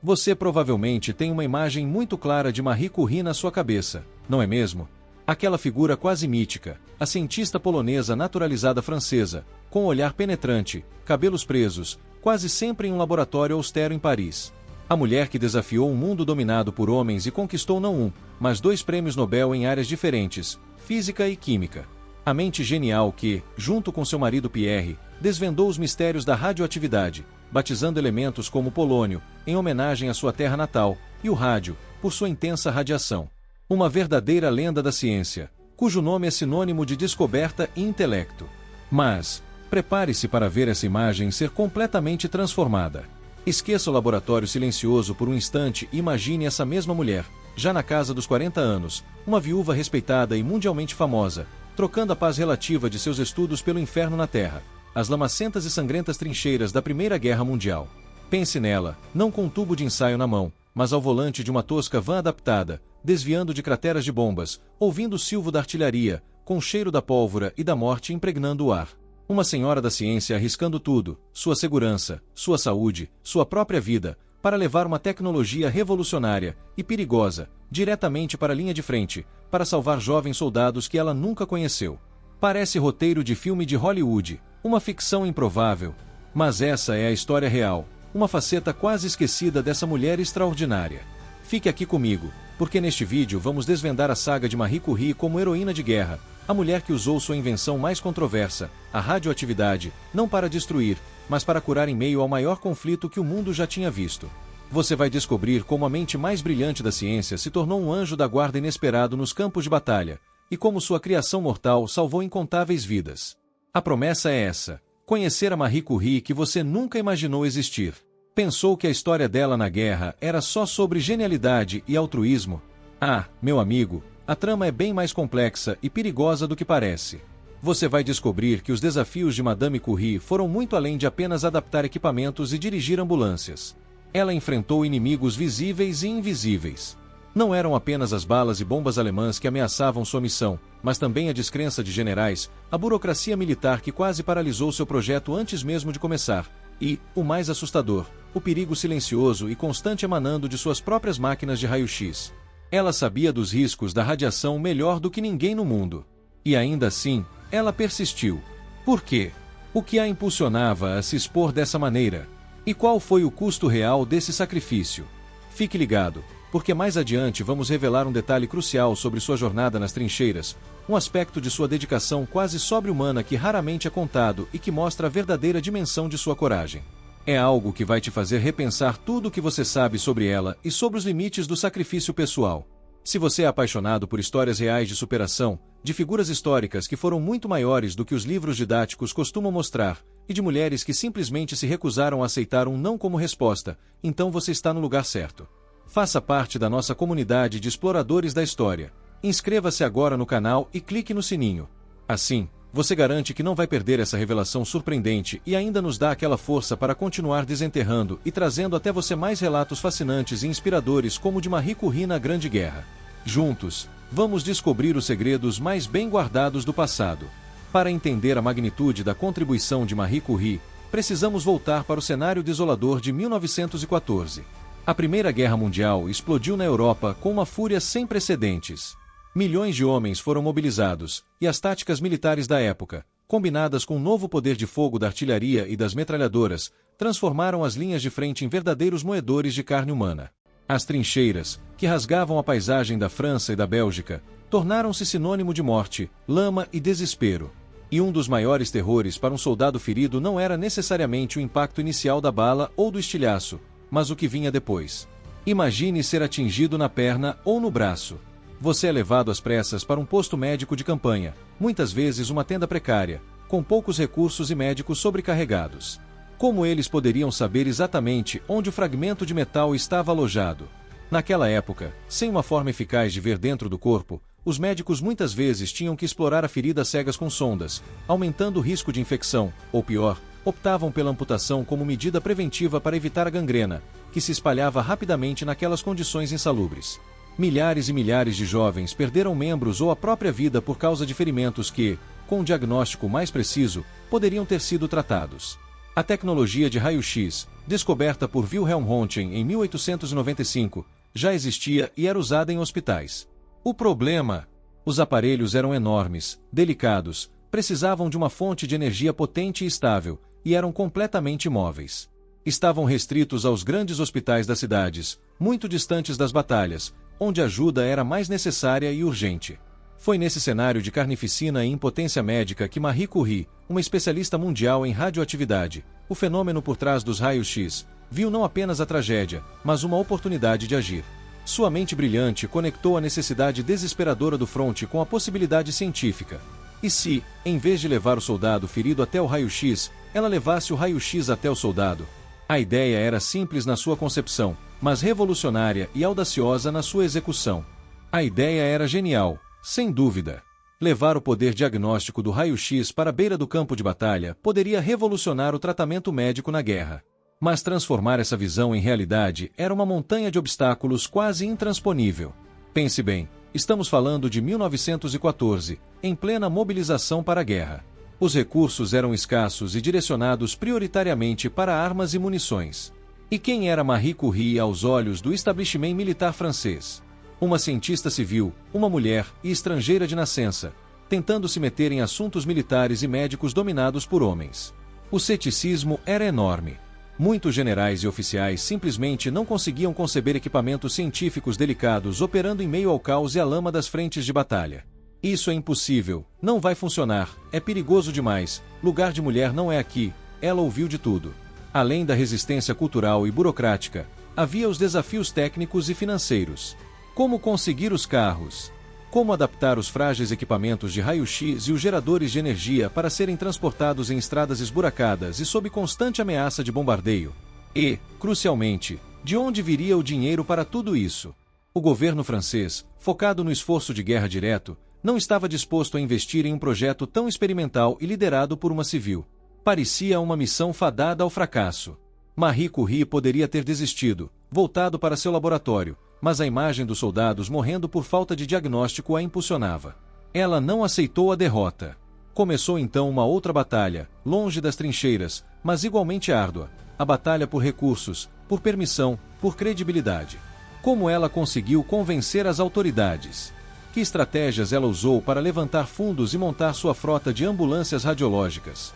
Você provavelmente tem uma imagem muito clara de Marie Curie na sua cabeça, não é mesmo? Aquela figura quase mítica, a cientista polonesa naturalizada francesa, com um olhar penetrante, cabelos presos, quase sempre em um laboratório austero em Paris. A mulher que desafiou um mundo dominado por homens e conquistou não um, mas 2 prêmios Nobel em áreas diferentes, física e química. A mente genial que, junto com seu marido Pierre, desvendou os mistérios da radioatividade, batizando elementos como polônio, em homenagem à sua terra natal, e o rádio, por sua intensa radiação. Uma verdadeira lenda da ciência, cujo nome é sinônimo de descoberta e intelecto. Mas, prepare-se para ver essa imagem ser completamente transformada. Esqueça o laboratório silencioso por um instante e imagine essa mesma mulher, já na casa dos 40 anos, uma viúva respeitada e mundialmente famosa, trocando a paz relativa de seus estudos pelo inferno na Terra, as lamacentas e sangrentas trincheiras da Primeira Guerra Mundial. Pense nela, não com um tubo de ensaio na mão, mas ao volante de uma tosca van adaptada, desviando de crateras de bombas, ouvindo o silvo da artilharia, com o cheiro da pólvora e da morte impregnando o ar. Uma senhora da ciência arriscando tudo, sua segurança, sua saúde, sua própria vida, para levar uma tecnologia revolucionária e perigosa, diretamente para a linha de frente, para salvar jovens soldados que ela nunca conheceu. Parece roteiro de filme de Hollywood, uma ficção improvável. Mas essa é a história real, uma faceta quase esquecida dessa mulher extraordinária. Fique aqui comigo, porque neste vídeo vamos desvendar a saga de Marie Curie como heroína de guerra, a mulher que usou sua invenção mais controversa, a radioatividade, não para destruir, mas para curar em meio ao maior conflito que o mundo já tinha visto. Você vai descobrir como a mente mais brilhante da ciência se tornou um anjo da guarda inesperado nos campos de batalha, e como sua criação mortal salvou incontáveis vidas. A promessa é essa: conhecer a Marie Curie que você nunca imaginou existir. Pensou que a história dela na guerra era só sobre genialidade e altruísmo? Ah, meu amigo, a trama é bem mais complexa e perigosa do que parece. Você vai descobrir que os desafios de Madame Curie foram muito além de apenas adaptar equipamentos e dirigir ambulâncias. Ela enfrentou inimigos visíveis e invisíveis. Não eram apenas as balas e bombas alemãs que ameaçavam sua missão, mas também a descrença de generais, a burocracia militar que quase paralisou seu projeto antes mesmo de começar, e, o mais assustador, o perigo silencioso e constante emanando de suas próprias máquinas de raio-x. Ela sabia dos riscos da radiação melhor do que ninguém no mundo. E ainda assim, ela persistiu. Por quê? O que a impulsionava a se expor dessa maneira? E qual foi o custo real desse sacrifício? Fique ligado, porque mais adiante vamos revelar um detalhe crucial sobre sua jornada nas trincheiras, um aspecto de sua dedicação quase sobre-humana que raramente é contado e que mostra a verdadeira dimensão de sua coragem. É algo que vai te fazer repensar tudo o que você sabe sobre ela e sobre os limites do sacrifício pessoal. Se você é apaixonado por histórias reais de superação, de figuras históricas que foram muito maiores do que os livros didáticos costumam mostrar, e de mulheres que simplesmente se recusaram a aceitar um não como resposta, então você está no lugar certo. Faça parte da nossa comunidade de exploradores da história. Inscreva-se agora no canal e clique no sininho. Assim, você garante que não vai perder essa revelação surpreendente e ainda nos dá aquela força para continuar desenterrando e trazendo até você mais relatos fascinantes e inspiradores como o de Marie Curie na Grande Guerra. Juntos, vamos descobrir os segredos mais bem guardados do passado. Para entender a magnitude da contribuição de Marie Curie, precisamos voltar para o cenário desolador de 1914. A Primeira Guerra Mundial explodiu na Europa com uma fúria sem precedentes. Milhões de homens foram mobilizados, e as táticas militares da época, combinadas com o novo poder de fogo da artilharia e das metralhadoras, transformaram as linhas de frente em verdadeiros moedores de carne humana. As trincheiras, que rasgavam a paisagem da França e da Bélgica, tornaram-se sinônimo de morte, lama e desespero. E um dos maiores terrores para um soldado ferido não era necessariamente o impacto inicial da bala ou do estilhaço, mas o que vinha depois. Imagine ser atingido na perna ou no braço. Você é levado às pressas para um posto médico de campanha, muitas vezes uma tenda precária, com poucos recursos e médicos sobrecarregados. Como eles poderiam saber exatamente onde o fragmento de metal estava alojado? Naquela época, sem uma forma eficaz de ver dentro do corpo, os médicos muitas vezes tinham que explorar a ferida às cegas com sondas, aumentando o risco de infecção, ou pior, optavam pela amputação como medida preventiva para evitar a gangrena, que se espalhava rapidamente naquelas condições insalubres. Milhares e milhares de jovens perderam membros ou a própria vida por causa de ferimentos que, com um diagnóstico mais preciso, poderiam ter sido tratados. A tecnologia de raio-x, descoberta por Wilhelm Röntgen em 1895, já existia e era usada em hospitais. O problema? Os aparelhos eram enormes, delicados, precisavam de uma fonte de energia potente e estável, e eram completamente imóveis. Estavam restritos aos grandes hospitais das cidades, muito distantes das batalhas, onde a ajuda era mais necessária e urgente. Foi nesse cenário de carnificina e impotência médica que Marie Curie, uma especialista mundial em radioatividade, o fenômeno por trás dos raios-x, viu não apenas a tragédia, mas uma oportunidade de agir. Sua mente brilhante conectou a necessidade desesperadora do fronte com a possibilidade científica. E se, em vez de levar o soldado ferido até o raio-x, ela levasse o raio-x até o soldado? A ideia era simples na sua concepção, mas revolucionária e audaciosa na sua execução. A ideia era genial, sem dúvida. Levar o poder diagnóstico do raio-x para a beira do campo de batalha poderia revolucionar o tratamento médico na guerra. Mas transformar essa visão em realidade era uma montanha de obstáculos quase intransponível. Pense bem, estamos falando de 1914, em plena mobilização para a guerra. Os recursos eram escassos e direcionados prioritariamente para armas e munições. E quem era Marie Curie aos olhos do establishment militar francês? Uma cientista civil, uma mulher e estrangeira de nascença, tentando se meter em assuntos militares e médicos dominados por homens. O ceticismo era enorme. Muitos generais e oficiais simplesmente não conseguiam conceber equipamentos científicos delicados operando em meio ao caos e à lama das frentes de batalha. Isso é impossível, não vai funcionar, é perigoso demais, lugar de mulher não é aqui, ela ouviu de tudo. Além da resistência cultural e burocrática, havia os desafios técnicos e financeiros. Como conseguir os carros? Como adaptar os frágeis equipamentos de raio-x e os geradores de energia para serem transportados em estradas esburacadas e sob constante ameaça de bombardeio? E, crucialmente, de onde viria o dinheiro para tudo isso? O governo francês, focado no esforço de guerra direto, não estava disposto a investir em um projeto tão experimental e liderado por uma civil. Parecia uma missão fadada ao fracasso. Marie Curie poderia ter desistido, voltado para seu laboratório, mas a imagem dos soldados morrendo por falta de diagnóstico a impulsionava. Ela não aceitou a derrota. Começou então uma outra batalha, longe das trincheiras, mas igualmente árdua, a batalha por recursos, por permissão, por credibilidade. Como ela conseguiu convencer as autoridades? Que estratégias ela usou para levantar fundos e montar sua frota de ambulâncias radiológicas?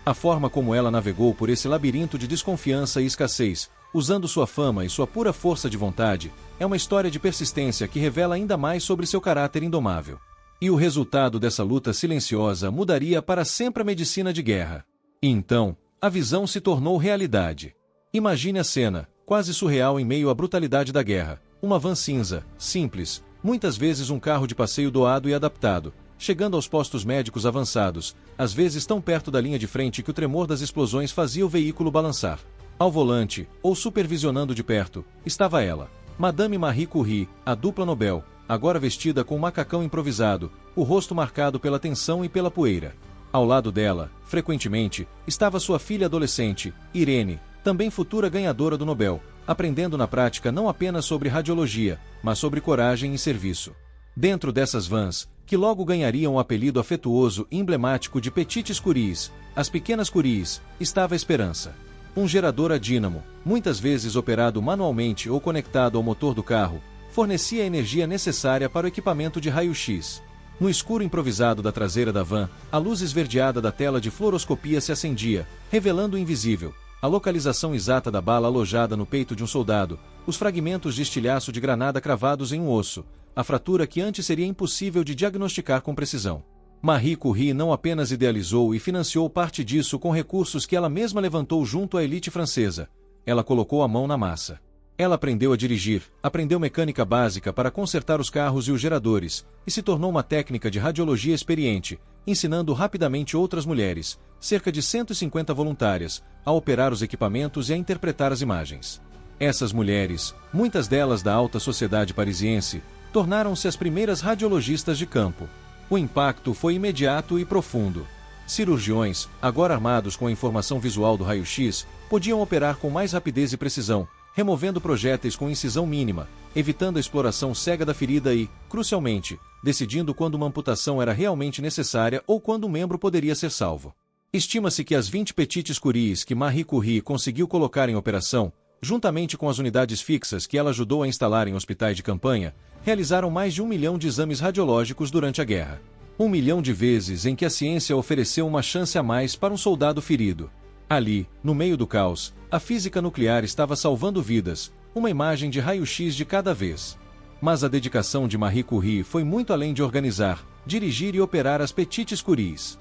A forma como ela navegou por esse labirinto de desconfiança e escassez, usando sua fama e sua pura força de vontade, é uma história de persistência que revela ainda mais sobre seu caráter indomável. E o resultado dessa luta silenciosa mudaria para sempre a medicina de guerra. E então, a visão se tornou realidade. Imagine a cena, quase surreal em meio à brutalidade da guerra. Uma van cinza, simples, muitas vezes um carro de passeio doado e adaptado, chegando aos postos médicos avançados, às vezes tão perto da linha de frente que o tremor das explosões fazia o veículo balançar. Ao volante, ou supervisionando de perto, estava ela, Madame Marie Curie, a dupla Nobel, agora vestida com um macacão improvisado, o rosto marcado pela tensão e pela poeira. Ao lado dela, frequentemente, estava sua filha adolescente, Irene, também futura ganhadora do Nobel, aprendendo na prática não apenas sobre radiologia, mas sobre coragem e serviço. Dentro dessas vans, que logo ganhariam o apelido afetuoso e emblemático de Petites Curies, as pequenas Curies, estava a esperança. Um gerador a dínamo, muitas vezes operado manualmente ou conectado ao motor do carro, fornecia a energia necessária para o equipamento de raio-x. No escuro improvisado da traseira da van, a luz esverdeada da tela de fluoroscopia se acendia, revelando o invisível, a localização exata da bala alojada no peito de um soldado, os fragmentos de estilhaço de granada cravados em um osso, a fratura que antes seria impossível de diagnosticar com precisão. Marie Curie não apenas idealizou e financiou parte disso com recursos que ela mesma levantou junto à elite francesa. Ela colocou a mão na massa. Ela aprendeu a dirigir, aprendeu mecânica básica para consertar os carros e os geradores, e se tornou uma técnica de radiologia experiente, ensinando rapidamente outras mulheres, cerca de 150 voluntárias, a operar os equipamentos e a interpretar as imagens. Essas mulheres, muitas delas da alta sociedade parisiense, tornaram-se as primeiras radiologistas de campo. O impacto foi imediato e profundo. Cirurgiões, agora armados com a informação visual do raio-x, podiam operar com mais rapidez e precisão, removendo projéteis com incisão mínima, evitando a exploração cega da ferida e, crucialmente, decidindo quando uma amputação era realmente necessária ou quando um membro poderia ser salvo. Estima-se que as 20 Petites Curies que Marie Curie conseguiu colocar em operação, juntamente com as unidades fixas que ela ajudou a instalar em hospitais de campanha, realizaram mais de 1 milhão de exames radiológicos durante a guerra. 1 milhão de vezes em que a ciência ofereceu uma chance a mais para um soldado ferido. Ali, no meio do caos, a física nuclear estava salvando vidas, uma imagem de raio-x de cada vez. Mas a dedicação de Marie Curie foi muito além de organizar, dirigir e operar as Petites Curies.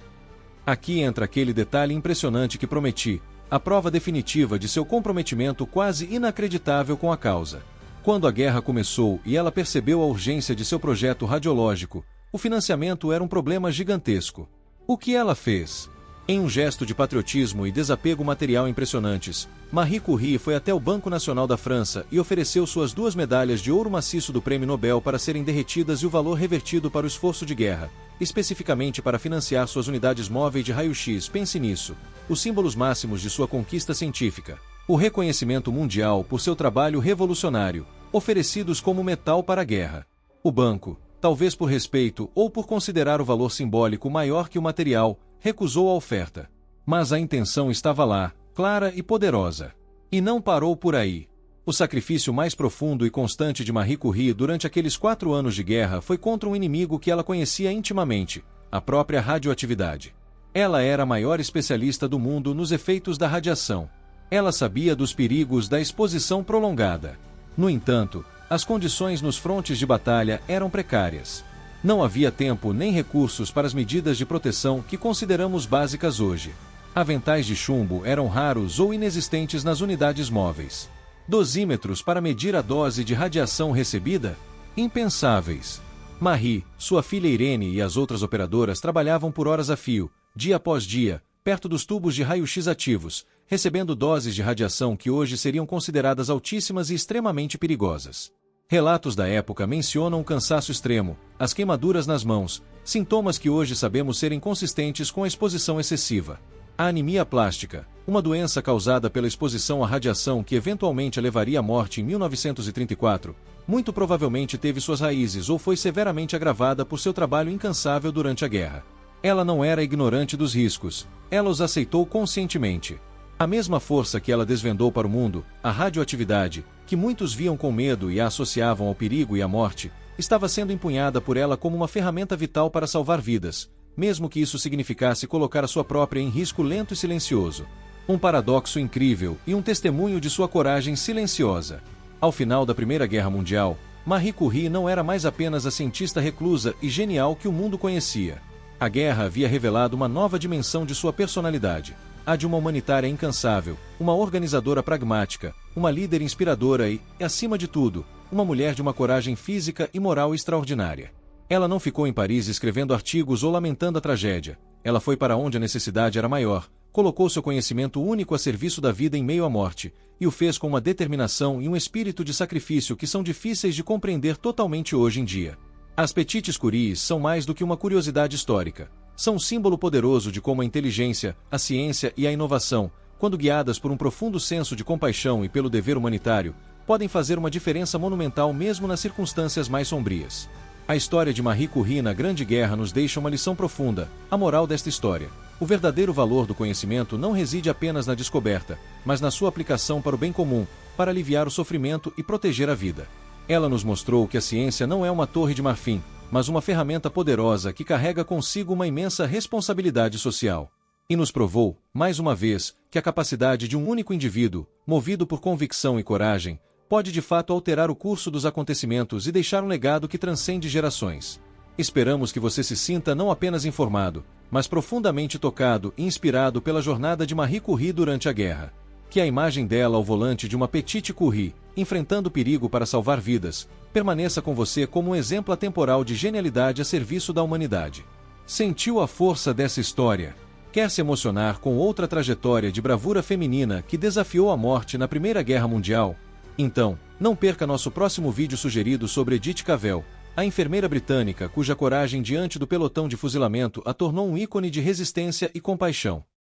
Aqui entra aquele detalhe impressionante que prometi, a prova definitiva de seu comprometimento quase inacreditável com a causa. Quando a guerra começou e ela percebeu a urgência de seu projeto radiológico, o financiamento era um problema gigantesco. O que ela fez? Em um gesto de patriotismo e desapego material impressionantes, Marie Curie foi até o Banco Nacional da França e ofereceu suas 2 medalhas de ouro maciço do Prêmio Nobel para serem derretidas e o valor revertido para o esforço de guerra, especificamente para financiar suas unidades móveis de raio-x. Pense nisso, os símbolos máximos de sua conquista científica. O reconhecimento mundial por seu trabalho revolucionário, oferecidos como metal para a guerra. O banco, talvez por respeito ou por considerar o valor simbólico maior que o material, recusou a oferta. Mas a intenção estava lá, clara e poderosa. E não parou por aí. O sacrifício mais profundo e constante de Marie Curie durante aqueles 4 anos de guerra foi contra um inimigo que ela conhecia intimamente, a própria radioatividade. Ela era a maior especialista do mundo nos efeitos da radiação. Ela sabia dos perigos da exposição prolongada. No entanto, as condições nos frontes de batalha eram precárias. Não havia tempo nem recursos para as medidas de proteção que consideramos básicas hoje. Aventais de chumbo eram raros ou inexistentes nas unidades móveis. Dosímetros para medir a dose de radiação recebida? Impensáveis. Marie, sua filha Irene e as outras operadoras trabalhavam por horas a fio, dia após dia, perto dos tubos de raio-x ativos, recebendo doses de radiação que hoje seriam consideradas altíssimas e extremamente perigosas. Relatos da época mencionam o cansaço extremo, as queimaduras nas mãos, sintomas que hoje sabemos serem consistentes com a exposição excessiva. A anemia plástica, uma doença causada pela exposição à radiação que eventualmente levaria à morte em 1934, muito provavelmente teve suas raízes ou foi severamente agravada por seu trabalho incansável durante a guerra. Ela não era ignorante dos riscos, ela os aceitou conscientemente. A mesma força que ela desvendou para o mundo, a radioatividade, que muitos viam com medo e a associavam ao perigo e à morte, estava sendo empunhada por ela como uma ferramenta vital para salvar vidas, mesmo que isso significasse colocar a sua própria em risco lento e silencioso. Um paradoxo incrível e um testemunho de sua coragem silenciosa. Ao final da Primeira Guerra Mundial, Marie Curie não era mais apenas a cientista reclusa e genial que o mundo conhecia. A guerra havia revelado uma nova dimensão de sua personalidade. A de uma humanitária incansável, uma organizadora pragmática, uma líder inspiradora e, acima de tudo, uma mulher de uma coragem física e moral extraordinária. Ela não ficou em Paris escrevendo artigos ou lamentando a tragédia. Ela foi para onde a necessidade era maior, colocou seu conhecimento único a serviço da vida em meio à morte, e o fez com uma determinação e um espírito de sacrifício que são difíceis de compreender totalmente hoje em dia. As Petites Curies são mais do que uma curiosidade histórica. São um símbolo poderoso de como a inteligência, a ciência e a inovação, quando guiadas por um profundo senso de compaixão e pelo dever humanitário, podem fazer uma diferença monumental mesmo nas circunstâncias mais sombrias. A história de Marie Curie na Grande Guerra nos deixa uma lição profunda, a moral desta história. O verdadeiro valor do conhecimento não reside apenas na descoberta, mas na sua aplicação para o bem comum, para aliviar o sofrimento e proteger a vida. Ela nos mostrou que a ciência não é uma torre de marfim, mas uma ferramenta poderosa que carrega consigo uma imensa responsabilidade social. E nos provou, mais uma vez, que a capacidade de um único indivíduo, movido por convicção e coragem, pode de fato alterar o curso dos acontecimentos e deixar um legado que transcende gerações. Esperamos que você se sinta não apenas informado, mas profundamente tocado e inspirado pela jornada de Marie Curie durante a guerra. Que a imagem dela ao volante de uma Petite Curie, enfrentando perigo para salvar vidas, permaneça com você como um exemplo atemporal de genialidade a serviço da humanidade. Sentiu a força dessa história? Quer se emocionar com outra trajetória de bravura feminina que desafiou a morte na Primeira Guerra Mundial? Então, não perca nosso próximo vídeo sugerido sobre Edith Cavell, a enfermeira britânica cuja coragem diante do pelotão de fuzilamento a tornou um ícone de resistência e compaixão.